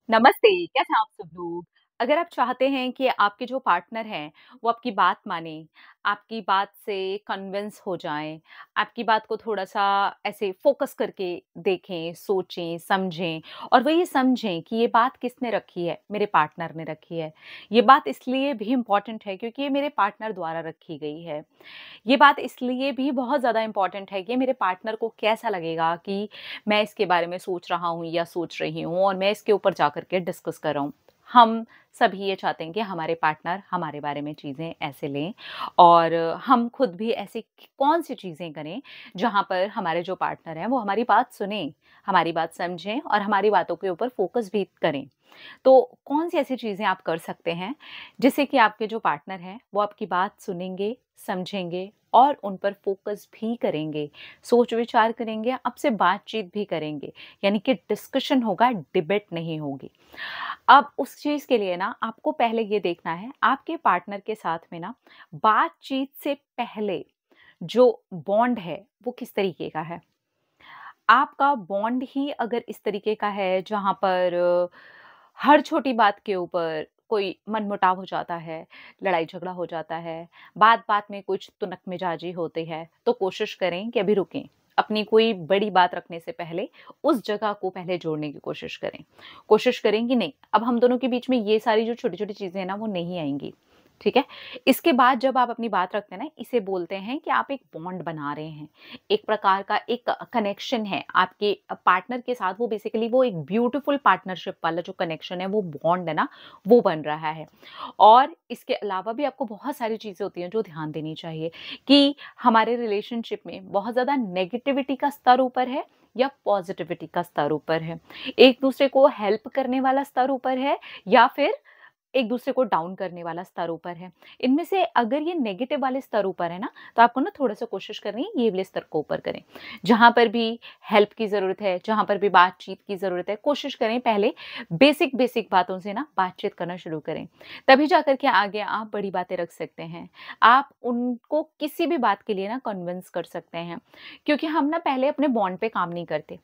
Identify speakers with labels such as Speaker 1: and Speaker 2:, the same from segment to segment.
Speaker 1: नमस्ते, कैसे हैं आप सब लोग? अगर आप चाहते हैं कि आपके जो पार्टनर हैं, वो आपकी बात मानें, आपकी बात से कन्विंस हो जाएँ, आपकी बात को थोड़ा-सा ऐसे फ़ोकस करके देखें, सोचें, समझें और वो ये समझें कि ये बात किसने रखी है? मेरे पार्टनर ने रखी है। ये बात इसलिए भी इम्पोर्टेंट है क्योंकि ये मेरे पार्टनर द्वारा रखी गई है। ये बात इसलिए भी बहुत ज़्यादा इम्पोर्टेंट है कि मेरे पार्टनर को कैसा लगेगा कि मैं इसके बारे में सोच रहा हूँ या सोच रही हूँ और मैं इसके ऊपर जाकर के डिस्कस कर रहा हूँ। हम सभी ये चाहते हैं कि हमारे पार्टनर हमारे बारे में चीज़ें ऐसे लें और हम खुद भी ऐसी कौन-सी चीज़ें करें, जहाँ पर हमारे जो पार्टनर हैं, वो हमारी बात सुनें, हमारी बात समझें और हमारी बातों के ऊपर फ़ोकस भी करें। तो कौन-सी ऐसी चीज़ें आप कर सकते हैं, जिससे कि आपके जो पार्टनर हैं, वो आपकी बात सुनेंगे, समझेंगे और उन पर फ़ोकस भी करेंगे, सोच-विचार करेंगे, आपसे बातचीत भी करेंगे, यानी कि डिस्कशन होगा, डिबेट नहीं होगी। अब उस चीज़ के लिए ना आपको पहले ये देखना है, आपके पार्टनर के साथ में ना बातचीत से पहले जो बॉन्ड है, वो किस तरीके का है? आपका बॉन्ड ही अगर इस तरीके का है जहाँ पर हर छोटी बात के ऊपर कोई मनमुटाव हो जाता है, लड़ाई-झगड़ा हो जाता है, बात-बात में कुछ तुनक-मिजाजी होती है, तो कोशिश करें कि अभी रुकें। अपनी कोई बड़ी बात रखने से पहले उस जगह को पहले जोड़ने की कोशिश करें। कोशिश करें कि नहीं, अब हम दोनों के बीच में ये सारी जो छोटी-छोटी चीज़ें हैं ना, वो नहीं आएँगी। ठीक है? इसके बाद जब आप अपनी बात रखते हैं ना, इसे बोलते हैं कि आप एक बॉन्ड बना रहे हैं। एक प्रकार का एक कनेक्शन है आपके पार्टनर के साथ, वो बेसिकली वो एक ब्यूटीफुल पार्टनरशिप वाला जो कनेक्शन है, वो बॉन्ड है ना, वो बन रहा है। और इसके अलावा भी आपको बहुत सारी चीज़ें होती हैं जो ध्यान देनी चाहिए कि हमारे रिलेशनशिप में बहुत ज़्यादा नेगेटिविटी का स्तर ऊपर है या पॉजिटिविटी का स्तर ऊपर है। एक-दूसरे को हेल्प करने वाला स्तर ऊपर है या फिर एक-दूसरे को डाउन करने वाला स्तर ऊपर है। इनमें से अगर ये नेगेटिव वाले स्तर ऊपर है ना, तो आपको ना थोड़ा-सा कोशिश करनी है ये वाले स्तर को ऊपर करें। जहाँ पर भी हेल्प की ज़रूरत है, जहाँ पर भी बातचीत की ज़रूरत है, कोशिश करें पहले बेसिक-बेसिक बातों से ना बातचीत करना शुरू करें। तभी जाकर के आगे आप बड़ी बातें रख सकते हैं। आप उनको किसी भी बात के लिए ना कन्विंस कर सकते हैं। क्योंकि हम ना पहले अपने बॉन्ड पे काम नहीं करते।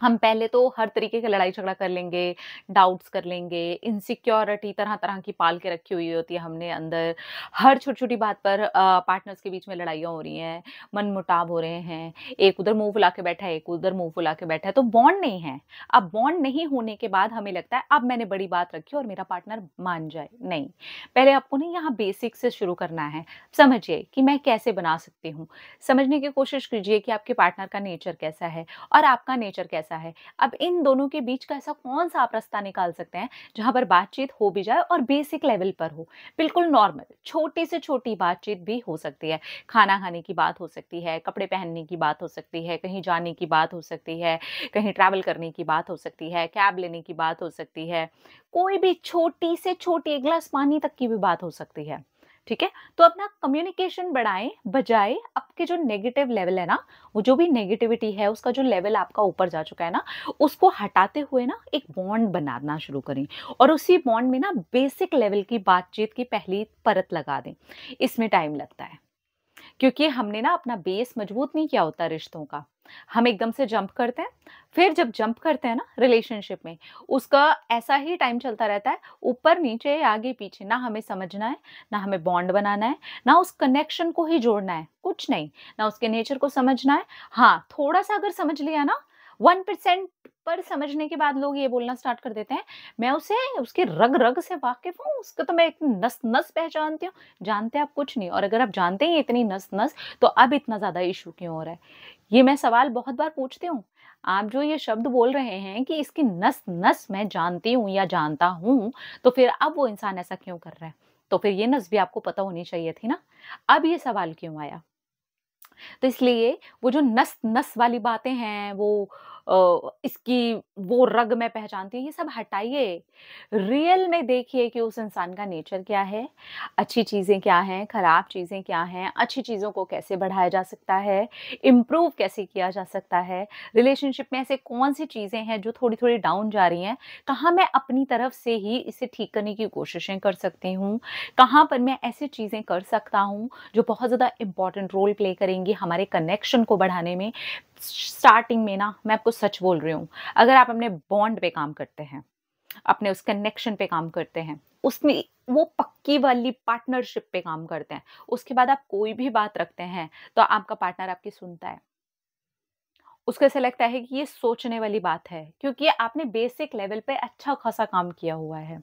Speaker 1: हम पहले तो हर तरीके का लड़ाई-झगड़ा कर लेंगे, डाउट्स कर लेंगे, इनसिक्योरिटी तरह-तरह की पाल के रखी हुई होती है हमने अंदर। हर छोटी-छोटी बात पर पार्टनर्स के बीच में लड़ाइयाँ हो रही हैं, मनमुटाव हो रहे हैं, एक उधर मुँह फुला के बैठा है, एक उधर मुँह फुला के बैठा है, तो बॉन्ड नहीं है। अब बॉन्ड नहीं होने के बाद हमें लगता है अब मैंने बड़ी बात रखी और मेरा पार्टनर मान जाए, नहीं। पहले आपको ना यहाँ बेसिक से शुरू करना है। समझिए कि मैं कैसे बना सकती हूँ। समझने की कोशिश कीजिए कि आपके पार्टनर का नेचर कैसा है और आपका नेचर कैसा है। अब इन दोनों के बीच का ऐसा कौन-सा आप रास्ता निकाल सकते हैं, जहाँ पर बातचीत हो भी जाए और बेसिक लेवल पर हो। बिल्कुल नॉर्मल, छोटी से छोटी बातचीत भी हो सकती है। खाना खाने की बात हो सकती है, कपड़े पहनने की बात हो सकती है, कहीं जाने की बात हो सकती है, कहीं ट्रैवल करने की बात हो सकती है, कैब लेने की बात हो सकती है। कोई भी छोटी से छोटी 1 ग्लास पानी तक की भी बात हो सकती है। ठीक है? तो अपना कम्युनिकेशन बढ़ाएँ, बजाए आपके जो नेगेटिव लेवल है ना, वो जो भी नेगेटिविटी है, उसका जो लेवल आपका ऊपर जा चुका है ना, उसको हटाते हुए ना एक बॉन्ड बनाना शुरू करें और उसी बॉन्ड में ना बेसिक लेवल की बातचीत की पहली परत लगा दें। इसमें टाइम लगता है। क्योंकि हमने ना अपना बेस मजबूत नहीं किया होता रिश्तों का। हम एकदम से जंप करते हैं, फिर जब जंप करते हैं ना रिलेशनशिप में, उसका ऐसा ही टाइम चलता रहता है, ऊपर-नीचे, आगे-पीछे, ना हमें समझना है, ना हमें बॉन्ड बनाना है, ना उस कनेक्शन को ही जोड़ना है, कुछ नहीं। ना उसके नेचर को समझना है। हाँ, थोड़ा-सा अगर समझ लिया ना, 1% पर समझने के बाद लोग ये बोलना स्टार्ट कर देते हैं, मैं उसे उसके रग-रग से वाकिफ़ हूँ, उसको तो मैं एक नस-नस पहचानती हूँ। जानते आप कुछ नहीं और अगर आप जानते ही इतनी नस-नस, तो अब इतना ज़्यादा इश्यू क्यों हो रहा है? ये मैं सवाल बहुत बार पूछती हूँ। आप जो ये शब्द बोल रहे हैं कि इसकी नस-नस मैं जानती हूँ या जानता हूँ, तो फिर अब वो इंसान ऐसा क्यों कर रहा है? तो फिर ये नस भी आपको पता होनी चाहिए थी ना? अब ये सवाल क्यों आया? तो इसलिए वो जो नस-नस वाली बातें हैं, वो इसकी वो रग मैं पहचानती हूँ, ये सब हटाइए। रियल में देखिए कि उस इंसान का नेचर क्या है, अच्छी चीज़ें क्या हैं, खराब चीज़ें क्या हैं, अच्छी चीज़ों को कैसे बढ़ाया जा सकता है, इम्प्रूव कैसे किया जा सकता है, रिलेशनशिप में ऐसे कौन-सी चीज़ें हैं जो थोड़ी-थोड़ी डाउन जा रही हैं, कहाँ मैं अपनी तरफ से ही इसे ठीक करने की कोशिशें कर सकती हूँ, कहाँ पर मैं ऐसी चीज़ें कर सकता हूँ जो बहुत ज़्यादा इम्पोर्टेंट रोल प्ले करेंगी हमारे कनेक्शन को बढ़ाने में। स्टार्टिंग में ना मैं आपको सच बोल रही हूँ, अगर आप अपने बॉन्ड पे काम करते हैं, अपने उस कनेक्शन पे काम करते हैं, उसमें वो पक्की वाली पार्टनरशिप पे काम करते हैं। उसके बाद आप कोई भी बात रखते हैं, तो आपका पार्टनर आपकी सुनता है। उसको ऐसा लगता है कि ये सोचने वाली बात है, क्योंकि आपने बेसिक लेवल पे अच्छा खासा काम किया हुआ है।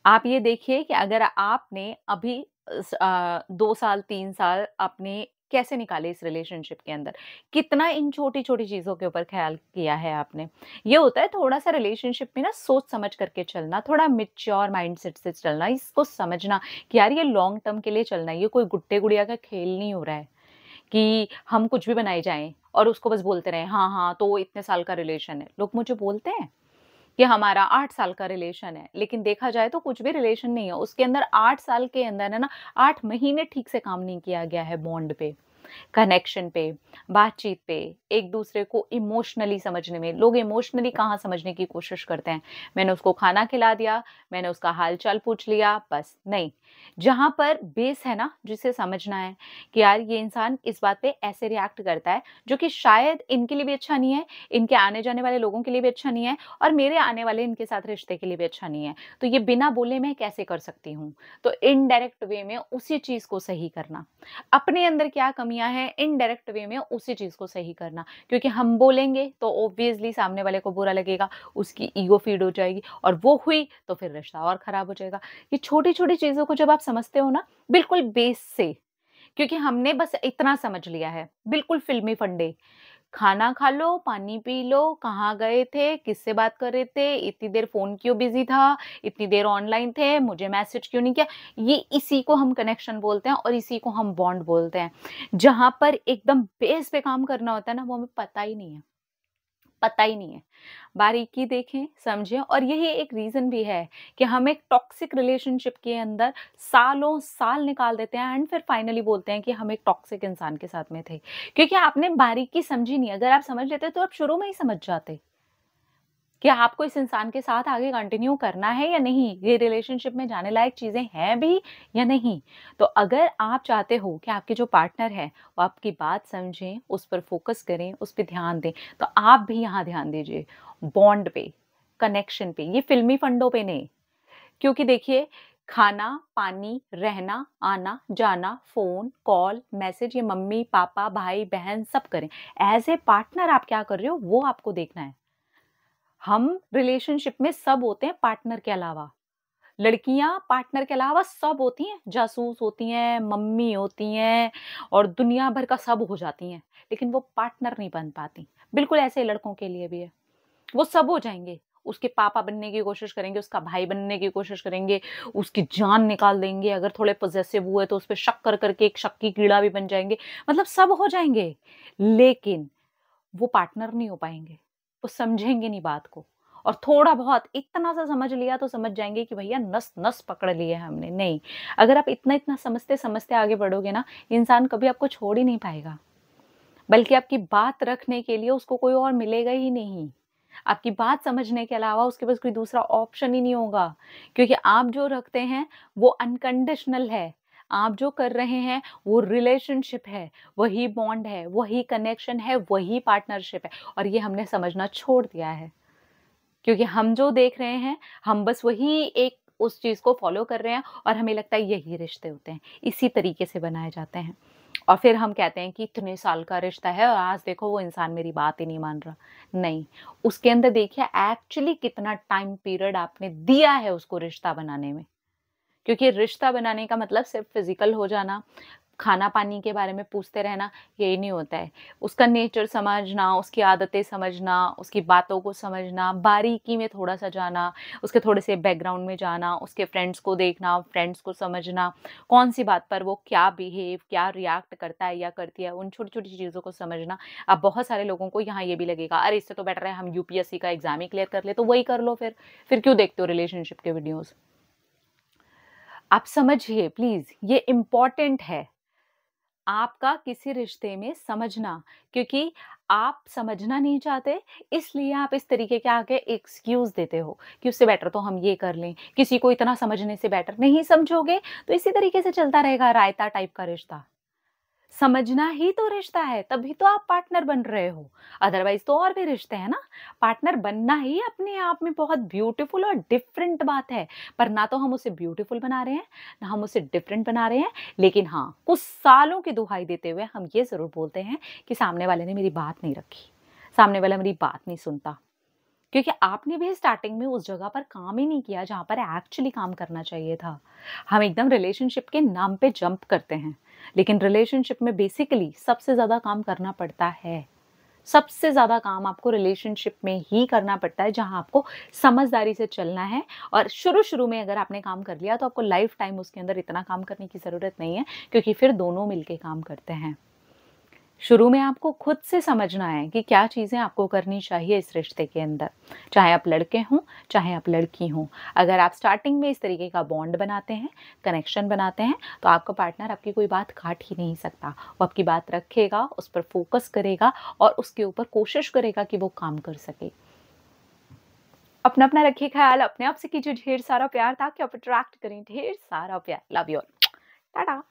Speaker 1: आप ये देखिए कि अगर आपने अभी 2 साल, 3 साल आपने कैसे निकाले इस रिलेशनशिप के अंदर? कितना इन छोटी-छोटी चीज़ों के ऊपर ख़्याल किया है आपने? ये होता है थोड़ा-सा रिलेशनशिप में ना सोच समझ करके चलना, थोड़ा मैच्योर माइंडसेट से चलना, इसको समझना कि यार ये लॉन्ग टर्म के लिए चलना है, ये कोई गुड्डे-गुड़िया का खेल नहीं हो रहा है कि हम कुछ भी बनाए जाएँ और उसको बस बोलते रहें, हाँ, हाँ, तो इतने साल का रिलेशन है। लोग मुझे बोलते हैं कि हमारा 8 साल का रिलेशन है, लेकिन देखा जाए तो कुछ भी रिलेशन नहीं है। उसके अंदर 8 साल के अंदर है ना 8 महीने ठीक से काम नहीं किया गया है बॉन्ड पे। कनेक्शन पे, बातचीत पे, एक-दूसरे को इमोशनली समझने में। लोग इमोशनली कहाँ समझने की कोशिश करते हैं। मैंने उसको खाना खिला दिया, मैंने उसका हाल-चाल पूछ लिया, बस नहीं। जहाँ पर बेस है ना, जिसे समझना है कि यार ये इंसान इस बात पे ऐसे रिएक्ट करता है, जो कि शायद इनके लिए भी अच्छा नहीं है, इनके आने-जाने वाले लोगों के लिए भी अच्छा नहीं है और मेरे आने वाले इनके साथ रिश्ते के लिए भी अच्छा नहीं है। तो ये बिना बोले मैं कैसे कर सकती हूँ? तो इनडायरेक्ट वे में उसी चीज़ को सही करना। अपने अंदर क्या कमियाँ हैं, इनडायरेक्ट वे में उसी चीज़ को सही करना। क्योंकि हम बोलेंगे तो ऑब्वियसली सामने वाले को बुरा लगेगा, उसकी ईगो फीड हो जाएगी और वो हुई तो फिर रिश्ता और खराब हो जाएगा। ये छोटी-छोटी चीज़ों को जब आप समझते हो ना, बिल्कुल बेस से, क्योंकि हमने बस इतना समझ लिया है, बिल्कुल फ़िल्मी फंडे। खाना खा लो, पानी पी लो, कहाँ गए थे, किससे बात कर रहे थे, इतनी देर फ़ोन क्यों बिज़ी था, इतनी देर ऑनलाइन थे, मुझे मैसेज क्यों नहीं किया। ये इसी को हम कनेक्शन बोलते हैं और इसी को हम बॉन्ड बोलते हैं। जहाँ पर एकदम बेस पे काम करना होता है ना, वो हमें पता ही नहीं है, पता ही नहीं है। बारीकी देखें, समझें और यही एक रीज़न भी है कि हम एक टॉक्सिक रिलेशनशिप के अंदर सालों-साल निकाल देते हैं एंड फिर फाइनली बोलते हैं कि हम एक टॉक्सिक इंसान के साथ में थे। क्योंकि आपने बारीकी समझी नहीं, अगर आप समझ लेते तो आप शुरू में ही समझ जाते कि आपको इस इंसान के साथ आगे कंटिन्यू करना है या नहीं, ये रिलेशनशिप में जाने लायक चीज़ें हैं भी या नहीं। तो अगर आप चाहते हो कि आपके जो पार्टनर है, वो आपकी बात समझें, उस पर फ़ोकस करें, उस पे ध्यान दें, तो आप भी यहाँ ध्यान दीजिए बॉन्ड पे, कनेक्शन पे, ये फ़िल्मी फंडों पे नहीं। क्योंकि देखिए खाना, पानी, रहना, आना, जाना, फ़ोन, कॉल, मैसेज ये मम्मी-पापा, भाई-बहन सब करें। ऐज़ ए पार्टनर आप क्या कर रहे हो, वो आपको देखना है। हम रिलेशनशिप में सब होते हैं पार्टनर के अलावा। लड़कियाँ पार्टनर के अलावा सब होती हैं, जासूस होती हैं, मम्मी होती हैं और दुनिया भर का सब हो जाती हैं, लेकिन वो पार्टनर नहीं बन पाती। बिल्कुल ऐसे ही लड़कों के लिए भी है। वो सब हो जाएँगे, उसके पापा बनने की कोशिश करेंगे, उसका भाई बनने की कोशिश करेंगे, उसकी जान निकाल देंगे, अगर थोड़े पॉसेसिव हुए तो उसपे शक कर के एक शक्की कीड़ा भी बन जाएँगे, मतलब सब हो जाएँगे, लेकिन वो पार्टनर नहीं हो पाएँगे। वो समझेंगे नहीं बात को और थोड़ा बहुत इतना सा समझ लिया तो समझ जाएँगे कि भैया नस-नस पकड़ ली है हमने, नहीं। अगर आप इतना-इतना समझते-समझते आगे बढ़ोगे ना, इंसान कभी आपको छोड़ ही नहीं पाएगा। बल्कि आपकी बात रखने के लिए उसको कोई और मिलेगा ही नहीं। आपकी बात समझने के अलावा उसके पास कोई दूसरा ऑप्शन ही नहीं होगा, क्योंकि आप जो रखते हैं वो अनकंडीशनल है। आप जो कर रहे हैं वो रिलेशनशिप है, वही बॉन्ड है, वही कनेक्शन है, वही पार्टनरशिप है और ये हमने समझना छोड़ दिया है। क्योंकि हम जो देख रहे हैं, हम बस वही एक उस चीज़ को फ़ॉलो कर रहे हैं और हमें लगता है यही रिश्ते होते हैं, इसी तरीके से बनाए जाते हैं। और फिर हम कहते हैं कि इतने साल का रिश्ता है और आज देखो वो इंसान मेरी बात ही नहीं मान रहा। नहीं, उसके अंदर देखिए एक्चुअली कितना टाइम पीरियड आपने दिया है उसको रिश्ता बनाने में। क्योंकि रिश्ता बनाने का मतलब सिर्फ़ फ़िज़िकल हो जाना, खाना-पानी के बारे में पूछते रहना, यही नहीं होता है। उसका नेचर समझना, उसकी आदतें समझना, उसकी बातों को समझना, बारीकी में थोड़ा-सा जाना, उसके थोड़े-से बैकग्राउंड में जाना, उसके फ्रेंड्स को देखना, फ्रेंड्स को समझना, कौन-सी बात पर वो क्या बिहेव, क्या रिएक्ट करता है या करती है, उन छोटी-छोटी चीज़ों को समझना। अब बहुत सारे लोगों को यहाँ ये भी लगेगा, अरे! इससे तो बेटर है हम यूपीएससी का एग्ज़ाम ही क्लियर कर लें, तो वही कर लो फिर। फिर क्यों देखते हो रिलेशनशिप के वीडियोज़? आप समझिए प्लीज़, ये इम्पोर्टेंट है। आपका किसी रिश्ते में समझना, क्योंकि आप समझना नहीं चाहते, इसलिए आप इस तरीके के आके एक्सक्यूज़ देते हो कि उससे बेटर तो हम ये कर लें, किसी को इतना समझने से बेटर नहीं समझोगे, तो इसी तरीके से चलता रहेगा रायता टाइप का रिश्ता। समझना ही तो रिश्ता है, तभी तो आप पार्टनर बन रहे हो। अदरवाइज़ तो और भी रिश्ते हैं ना। पार्टनर बनना ही अपने आप में बहुत ब्यूटीफुल और डिफरेंट बात है। पर ना तो हम उसे ब्यूटीफुल बना रहे हैं, ना हम उसे डिफरेंट बना रहे हैं। लेकिन हाँ, कुछ सालों की दुहाई देते हुए हम ये ज़रूर बोलते हैं कि सामने वाले ने मेरी बात नहीं रखी, सामने वाला मेरी बात नहीं सुनता। क्योंकि आपने भी स्टार्टिंग में उस जगह पर काम ही नहीं किया जहाँ पर एक्चुअली काम करना चाहिए था। हम एकदम रिलेशनशिप के नाम पे जंप करते हैं, लेकिन रिलेशनशिप में बेसिकली सबसे ज़्यादा काम करना पड़ता है। सबसे ज़्यादा काम आपको रिलेशनशिप में ही करना पड़ता है, जहाँ आपको समझदारी से चलना है। और शुरू-शुरू में अगर आपने काम कर लिया तो आपको लाइफ टाइम उसके अंदर इतना काम करने की ज़रूरत नहीं है, क्योंकि फिर दोनों मिलके काम करते हैं। शुरू में आपको खुद से समझना है कि क्या चीज़ें आपको करनी चाहिए इस रिश्ते के अंदर, चाहे आप लड़के हों, चाहे आप लड़की हों। अगर आप स्टार्टिंग में इस तरीके का बॉन्ड बनाते हैं, कनेक्शन बनाते हैं, तो आपका पार्टनर आपकी कोई बात काट ही नहीं सकता। वो आपकी बात रखेगा, उस पर फ़ोकस करेगा और उसके ऊपर कोशिश करेगा कि वो काम कर सके। अपना-अपना रखिए ख़्याल, अपने आप से कीजिए ढेर सारा प्यार ताकि आप अट्रैक्ट करें ढेर सारा प्यार। Love you all. टाटा।